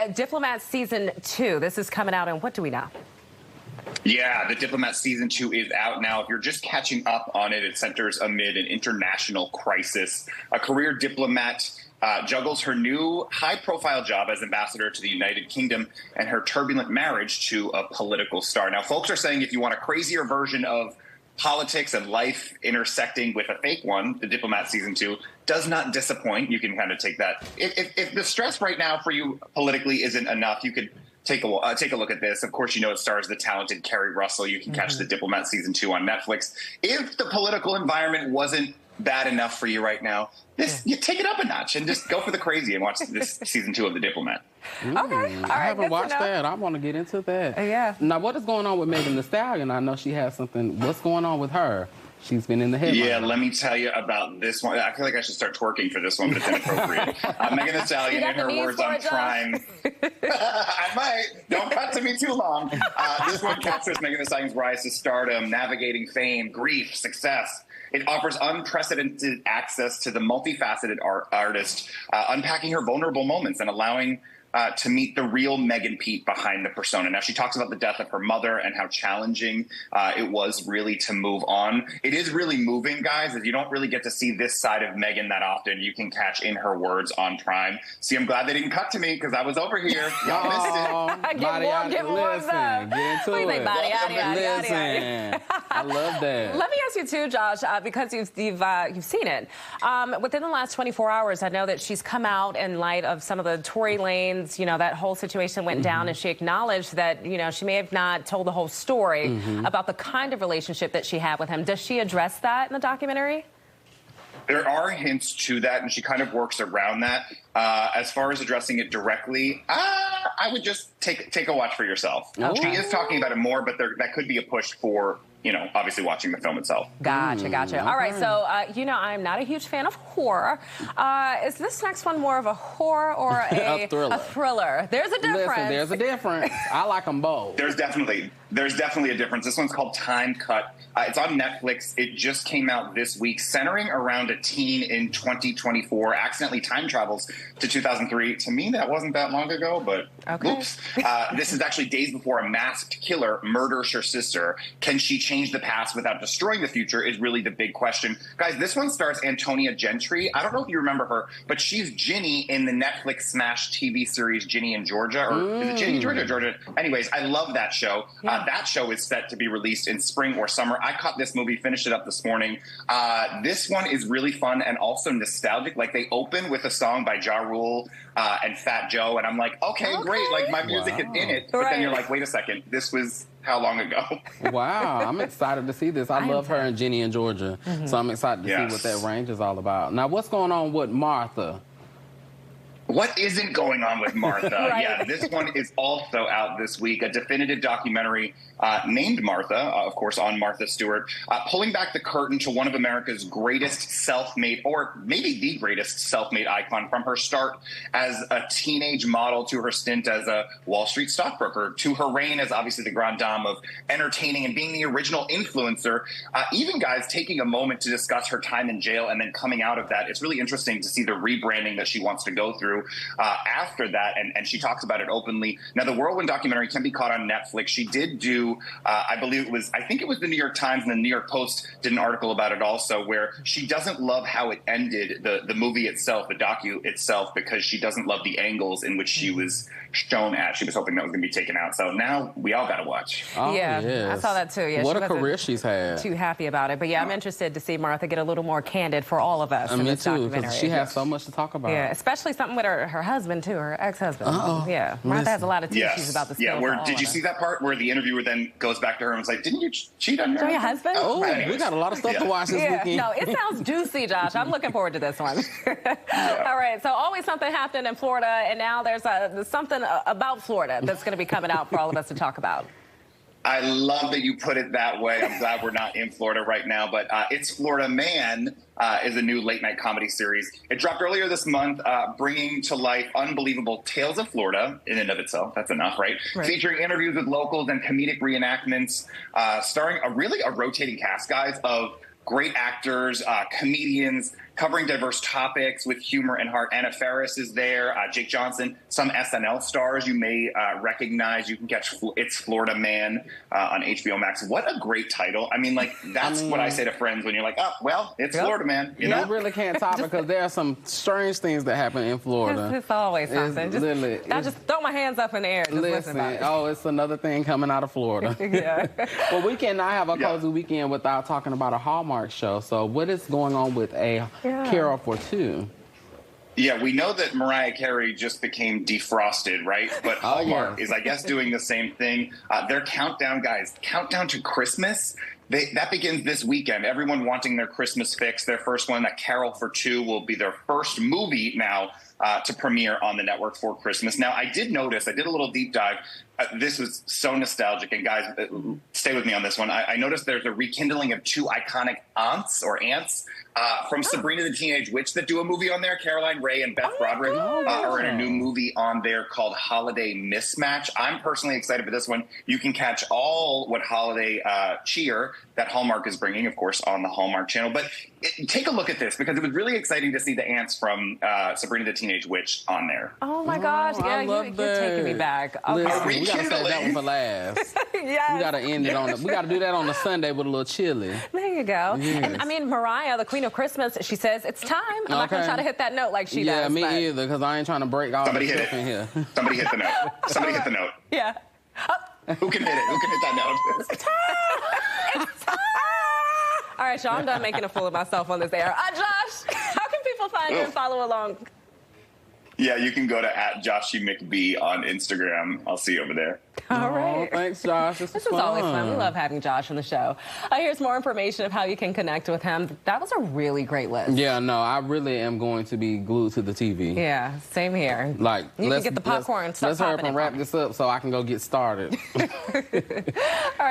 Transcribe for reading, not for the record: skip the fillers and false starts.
Diplomat Season 2. This is coming out, and what do we know? Yeah, The Diplomat Season 2 is out now. If you're just catching up on it, it centers amid an international crisis. A career diplomat juggles her new high-profile job as ambassador to the United Kingdom and her turbulent marriage to a political star. Now, folks are saying if you want a crazier version of politics and life intersecting with a fake one, The Diplomat Season 2 does not disappoint. You can kind of take that. If the stress right now for you politically isn't enough, you could take a look at this. Of course, you know it stars the talented Kerry Russell. You can catch The Diplomat Season 2 on Netflix. If the political environment wasn't bad enough for you right now, you take it up a notch and just go for the crazy and watch this Season 2 of The Diplomat. Okay. All right, I haven't watched that. I want to get into that. Yeah. Now, what is going on with Megan Thee Stallion? I know she has something. What's going on with her? She's been in the headline. Yeah, let me tell you about this one. I feel like I should start twerking for this one, but it's inappropriate. Megan Thee Stallion, in her words on Prime. I might. Don't cut to me too long. This one captures Megan Thee Stallion's rise to stardom, navigating fame, grief, success. It offers unprecedented access to the multifaceted artist, unpacking her vulnerable moments and allowing to meet the real Megan Pete behind the persona. Now, she talks about the death of her mother and how challenging it was really to move on. It is really moving, guys. If you don't really get to see this side of Megan that often, you can catch In Her Words on Prime. See, I'm glad they didn't cut to me because I was over here. Y'all missed it. Get more of them. Get into it. Listen. I love that. Let me ask you too, Josh, because you've seen it. Within the last 24 hours, I know that she's come out in light of some of the Tory Lanez, you know, that whole situation went down, and she acknowledged that, you know, she may have not told the whole story about the kind of relationship that she had with him. Does she address that in the documentary? There are hints to that, and she kind of works around that. As far as addressing it directly, I would just take a watch for yourself. Okay. She is talking about it more, but that could be a push for, you know, obviously watching the film itself. Gotcha. All right, so, you know, I'm not a huge fan of horror. Is this next one more of a horror or a thriller? There's a difference. Listen, there's a difference. I like them both. There's definitely a difference. This one's called Time Cut. It's on Netflix. It just came out this week, centering around a teen in 2024 accidentally time travels to 2003. To me, that wasn't that long ago, but oops. This is actually days before a masked killer murders her sister. Can she change the past without destroying the future is really the big question. Guys, this one stars Antonia Gentry. I don't know if you remember her, but she's Ginny in the Netflix smash TV series Ginny in Georgia. Or is it Ginny in Georgia or Georgia? Anyways, I love that show. That show is set to be released in spring or summer. I caught this movie, finished it up this morning. This one is really fun and also nostalgic. Like, they open with a song by Ja Rule and Fat Joe, and I'm like, okay, great. Like, my music is in it. But then you're like, wait a second, this was how long ago? Wow, I'm excited to see this. I love her and Ginny in Georgia, so I'm excited to see what that range is all about. Now, what's going on with Martha? What isn't going on with Martha? Yeah, this one is also out this week. A definitive documentary named Martha, of course, on Martha Stewart, pulling back the curtain to one of America's greatest self-made, or maybe the greatest self-made icon, from her start as a teenage model to her stint as a Wall Street stockbroker, to her reign as obviously the grande dame of entertaining and being the original influencer. Even, guys, taking a moment to discuss her time in jail and then coming out of that. It's really interesting to see the rebranding that she wants to go through after that, and she talks about it openly. Now, the Whirlwind documentary can be caught on Netflix. She did do, I think it was the New York Times and the New York Post did an article about it also, where she doesn't love how it ended, the movie itself, the docu itself, because she doesn't love the angles in which she was shown at. She was hoping that was going to be taken out. So now we all got to watch. Oh, yeah, yes. I saw that too. Yeah, what a career she's had. Too happy about it. But yeah, I'm interested to see Martha get a little more candid for all of us in this documentary. Because she has so much to talk about. Yeah, especially something with her husband too, her ex-husband. Yeah, Martha has a lot of issues about the spill. Yeah, did you see that part where the interviewer then goes back to her and was like, "Didn't you cheat on your husband?" Oh, we got a lot of stuff to watch this weekend. No, it sounds juicy, Josh. I'm looking forward to this one. All right, so always something happened in Florida, and now there's something about Florida that's going to be coming out for all of us to talk about. I love that you put it that way. I'm glad we're not in Florida right now, but It's Florida Man is a new late-night comedy series. It dropped earlier this month, bringing to life unbelievable tales of Florida in and of itself. That's enough, right? Featuring interviews with locals and comedic reenactments, starring a rotating cast, guys, of great actors, comedians, covering diverse topics with humor and heart. Anna Faris is there, Jake Johnson, some SNL stars you may recognize. You can catch It's Florida Man on HBO Max. What a great title. I mean, like, that's what I say to friends when you're like, oh, well, it's Florida Man. You know? really can't top it because there are some strange things that happen in Florida. It's always something. I just throw my hands up in the air. Just listen about it. Oh, it's another thing coming out of Florida. Yeah. Well, we cannot have a cozy weekend without talking about a Hallmark show. So what is going on with a Carol for Two? Yeah, we know that Mariah Carey just became defrosted, right? But Hallmark is, I guess, doing the same thing. Their countdown, guys, countdown to Christmas. That begins this weekend. Everyone wanting their Christmas fix. Their first one, A Carol for Two, will be their first movie now to premiere on the network for Christmas. Now, I did notice, I did a little deep dive. This was so nostalgic. And guys, stay with me on this one. I noticed there's a rekindling of two iconic aunts from Sabrina the Teenage Witch that do a movie on there. Caroline Rhea and Beth Broderick are in a new movie on there called Holiday Mismatch. I'm personally excited for this one. You can catch all what holiday cheer that Hallmark is bringing, of course, on the Hallmark Channel. But take a look at this because it was really exciting to see the aunts from Sabrina the Teenage Witch on there. Oh, my gosh. Yeah, you're taking me back. Listen, we got to save that one for last. Yes. We got to end it on we got to do that on a Sunday with a little chili. There you go. Yes. And I mean, Mariah, the Queen of Christmas, she says it's time. I'm not going to try to hit that note like she does. Yeah, me either, because I ain't trying to break all the stuff in here. Somebody hit the note. Somebody hit the note. Yeah. Who can hit it? Who can hit that note? It's time. It's time. All right, y'all, I'm done making a fool of myself on this air. Josh, how can people find you and follow along? Yeah, you can go to @JoshyMcB on Instagram. I'll see you over there. All right. Oh, thanks, Josh. This was always fun. We love having Josh on the show. Here's more information of how you can connect with him. That was a really great list. Yeah, no, I really am going to be glued to the TV. Yeah, same here. Like, you can get the popcorn. Let's hurry up and wrap this up so I can go get started. All right.